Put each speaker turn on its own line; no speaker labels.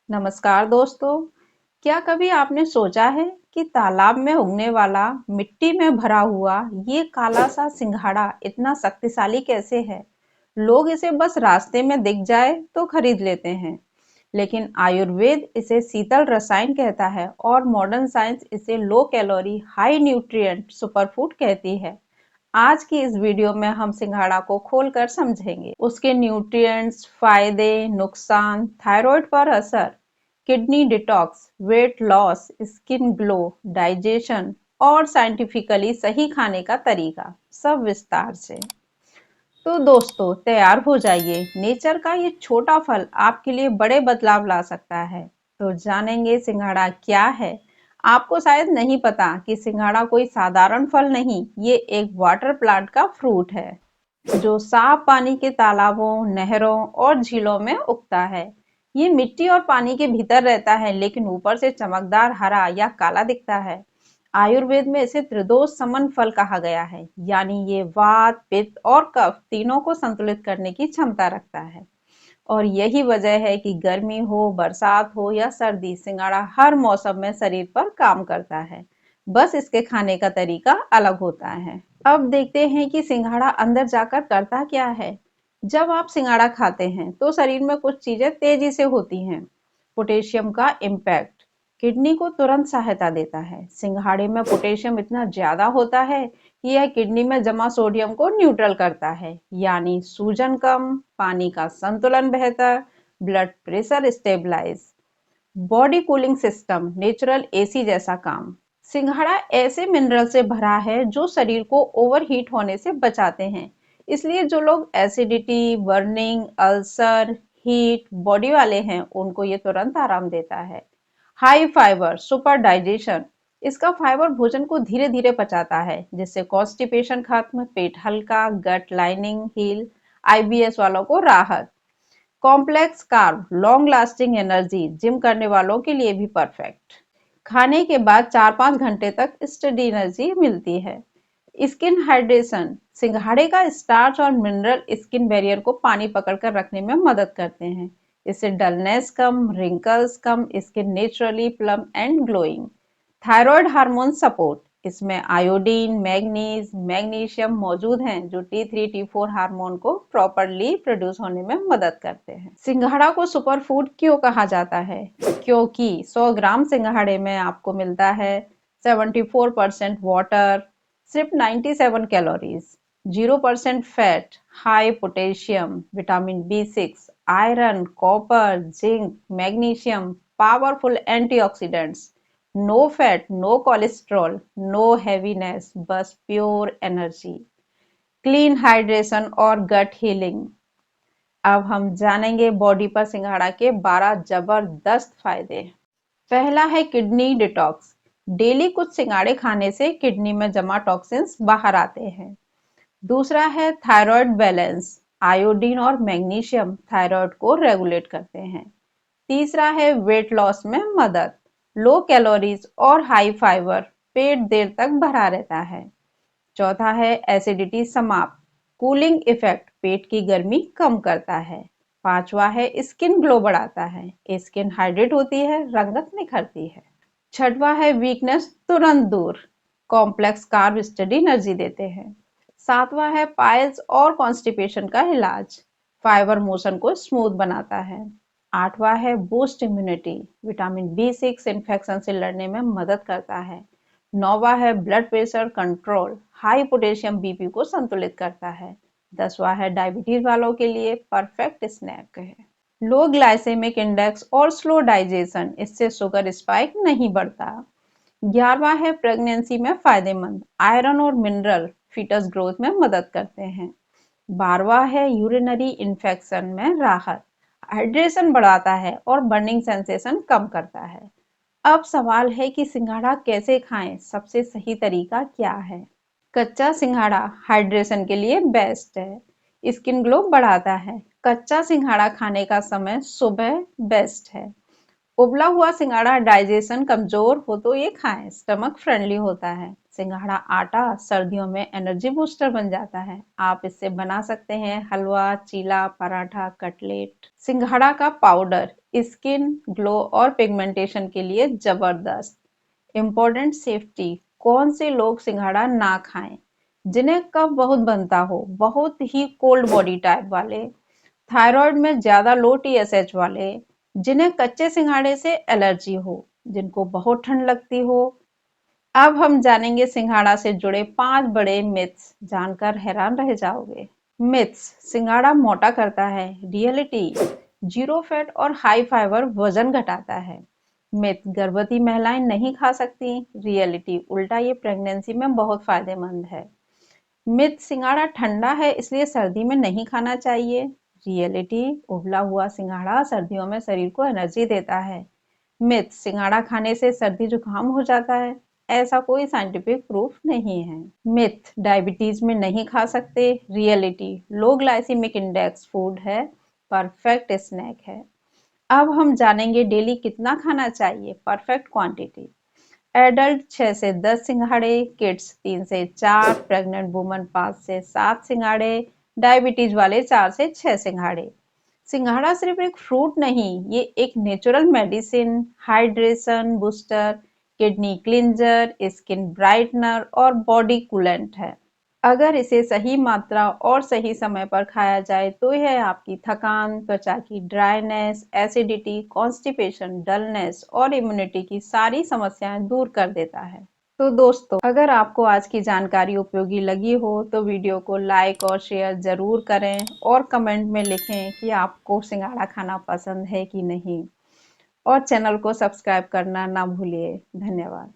नमस्कार दोस्तों। क्या कभी आपने सोचा है कि तालाब में उगने वाला मिट्टी में भरा हुआ ये काला सा सिंघाड़ा इतना शक्तिशाली कैसे है। लोग इसे बस रास्ते में दिख जाए तो खरीद लेते हैं, लेकिन आयुर्वेद इसे शीतल रसायन कहता है और मॉडर्न साइंस इसे low calorie high nutrient superfood कहती है। आज की इस वीडियो में हम सिंघाड़ा को खोलकर समझेंगे, उसके न्यूट्रिएंट्स, फायदे, नुकसान, थायराइड पर असर, kidney detox, weight loss, skin glow, digestion और साइंटिफिकली सही खाने का तरीका, सब विस्तार से। तो दोस्तों तैयार हो जाइए, नेचर का ये छोटा फल आपके लिए बड़े बदलाव ला सकता है। तो जानेंगे सिंघाड़ा क्या है। आपको शायद नहीं पता कि सिंघाड़ा कोई साधारण फल नहीं, ये एक वाटर प्लांट का फ्रूट है जो साफ पानी के तालाबों, नहरों और झीलों में उगता है। ये मिट्टी और पानी के भीतर रहता है, लेकिन ऊपर से चमकदार हरा या काला दिखता है। आयुर्वेद में इसे त्रिदोष समन फल कहा गया है, यानी ये वात, पित्त और कफ तीनों को संतुलित करने की क्षमता रखता है। और यही वजह है कि गर्मी हो, बरसात हो या सर्दी, सिंघाड़ा हर मौसम में शरीर पर काम करता है। बस इसके खाने का तरीका अलग होता है। अब देखते हैं कि सिंघाड़ा अंदर जाकर करता क्या है। जब आप सिंघाड़ा खाते हैं तो शरीर में कुछ चीजें तेजी से होती हैं। पोटेशियम का इम्पैक्ट किडनी को तुरंत सहायता देता है। सिंघाड़े में पोटेशियम इतना ज्यादा होता है कि यह किडनी में जमा सोडियम को न्यूट्रल करता है, यानी सूजन कम, पानी का संतुलन बेहतर, blood pressure stabilise, body cooling system, natural AC जैसा काम। सिंघाड़ा ऐसे मिनरल से भरा है जो शरीर को ओवरहीट होने से बचाते हैं। इसलिए जो लोग acidity, burning, ulcer, heat body वाले हैं, उनको ये तुरंत आराम देता है। हाई फाइबर सुपर डाइजेशन, इसका फाइबर भोजन को धीरे धीरे पचाता है, जिससे कॉन्स्टिपेशन खत्म, पेट हल्का, गट लाइनिंग हील, आईबीएस वालों को राहत। Complex carb long lasting energy, gym करने वालों के लिए भी परफेक्ट। खाने के बाद 4-5 घंटे तक स्टडी एनर्जी मिलती है। स्किन हाइड्रेशन, सिंघाड़े का स्टार्च और मिनरल स्किन बैरियर को पानी पकड़कर रखने में मदद करते हैं। इससे dullness come, wrinkles come, skin naturally plum and glowing. Thyroid hormone support, इसमें आयोडीन, मैग्नीज, मैग्नीशियम मौजूद हैं जो T3 T4 हार्मोन को प्रॉपरली प्रोड्यूस होने में मदद करते हैं। सिंघाड़ा को सुपर फूड क्यों कहा जाता है? क्योंकि 100 ग्राम सिंघाड़े में आपको मिलता है 74% वाटर, सिर्फ 97 calories, 0% fat, high potassium, vitamin B6, iron, copper, zinc, magnesium, powerful antioxidants, no fat, no cholesterol, no heaviness, बस प्योर एनर्जी, क्लीन हाइड्रेशन और गट हीलिंग। अब हम जानेंगे बॉडी पर सिंघाड़ा के 12 जबरदस्त फायदे। पहला है किडनी डिटॉक्स। डेली कुछ सिंघाड़े खाने से किडनी में जमा टॉक्सिन्स बाहर आते हैं। दूसरा है थायराइड बैलेंस। आयोडीन और मैग्नीशियम थायराइड को रेगुलेट करते हैं। तीसरा है वेट लॉस में मदद। लो कैलोरीज और हाई फाइबर, पेट देर तक भरा रहता है। चौथा है एसिडिटी समाप्त। कूलिंग इफेक्ट, पेट की गर्मी कम करता है। पांचवा है स्किन ग्लो बढ़ाता है। स्किन हाइड्रेट होती है, रंगत निखरती है। छठवा है वीकनेस तुरंत दूर। कॉम्प्लेक्स कार्ब स्टडी एनर्जी देते हैं। सातवां है पाइल्स और कॉन्स्टिपेशन का इलाज। फाइबर मोशन को स्मूथ बनाता है। आठवां है boost immunity. Vitamin B6 infection से लड़ने में मदद करता है। नौवां है blood pressure control. High potassium BP को संतुलित करता है। 10वां है डायबिटीज वालों के लिए परफेक्ट स्नैक है। लो ग्लाइसेमिक इंडेक्स और स्लो डाइजेशन, इससे शुगर स्पाइक नहीं बढ़ता। 11वां है प्रेगनेंसी में फायदेमंद। आयरन और मिनरल फीटस ग्रोथ में मदद करते हैं। 12वां है यूरिनरी इन्फेक्शन में राहत। हाइड्रेशन बढ़ाता है और बर्निंग सेंसेशन कम करता है। अब सवाल है कि सिंघाड़ा कैसे खाएं, सबसे सही तरीका क्या है? कच्चा सिंघाड़ा हाइड्रेशन के लिए बेस्ट है, स्किन ग्लो बढ़ाता है। कच्चा सिंघाड़ा खाने का समय सुबह बेस्ट है। उबला हुआ सिंघाड़ा डाइजेशन कमजोर हो तो ये खाएं, स्टमक फ्रेंडली होता है। सिंघाड़ा आटा सर्दियों में एनर्जी बूस्टर बन जाता है। आप इससे बना सकते हैं हलवा, चीला, पराठा, कटलेट। सिंघाड़ा का पाउडर स्किन ग्लो और पिगमेंटेशन के लिए जबरदस्त। इम्पोर्टेंट सेफ्टी, कौन से लोग सिंघाड़ा ना खाएं? जिन्हें कफ बहुत बनता हो, बहुत ही कोल्ड बॉडी टाइप वाले, थायराइड में ज्यादा लो टीएसएच वाले, जिन्हें कच्चे सिंघाड़े से एलर्जी हो, जिनको बहुत ठंड लगती हो। अब हम जानेंगे सिंघाड़ा से जुड़े 5 बड़े मिथ्स, जानकर हैरान रह जाओगे। मिथ्स, सिंघाड़ा मोटा करता है। रियलिटी, जीरो फैट और हाई फाइबर वजन घटाता है। मिथ, गर्भवती महिलाएं नहीं खा सकती। रियलिटी, उल्टा ये प्रेगनेंसी में बहुत फायदेमंद है। मिथ, सिंघाड़ा ठंडा है इसलिए सर्दी में नहीं खाना चाहिए। रियलिटी, उबला हुआ सिंघाड़ा सर्दियों में शरीर को एनर्जी देता है। मिथ, सिंघाड़ा खाने से सर्दी जुकाम हो जाता है। ऐसा कोई साइंटिफिक प्रूफ नहीं है। मिथ, डायबिटीज में नहीं खा सकते। रियलिटी, लो ग्लाइसेमिक इंडेक्स फूड है, परफेक्ट स्नैक है। अब हम जानेंगे डेली कितना खाना चाहिए, परफेक्ट क्वांटिटी। एडल्ट 6 से 10 सिंघाड़े, किड्स 3 से 4, प्रेग्नेंट वुमन 5 से 7 सिंघाड़े, डायबिटीज वाले 4 से 6 सिंघाड़े। सिंघाड़ा सिर्फ एक फ्रूट नहीं, ये एक natural medicine, hydration booster, kidney cleanser, skin brightener और बॉडी कूलेंट है। अगर इसे सही मात्रा और सही समय पर खाया जाए तो यह आपकी थकान, त्वचा की ड्राइनेस, एसिडिटी, कॉन्स्टिपेशन, डलनेस और इम्यूनिटी की सारी समस्याएं दूर कर देता है। तो दोस्तों, अगर आपको आज की जानकारी उपयोगी लगी हो तो वीडियो को लाइक और शेयर जरूर करें और कमेंट में लिखें कि आपको सिंघाड़ा खाना पसंद है कि नहीं, और चैनल को सब्सक्राइब करना ना भूलिए। धन्यवाद।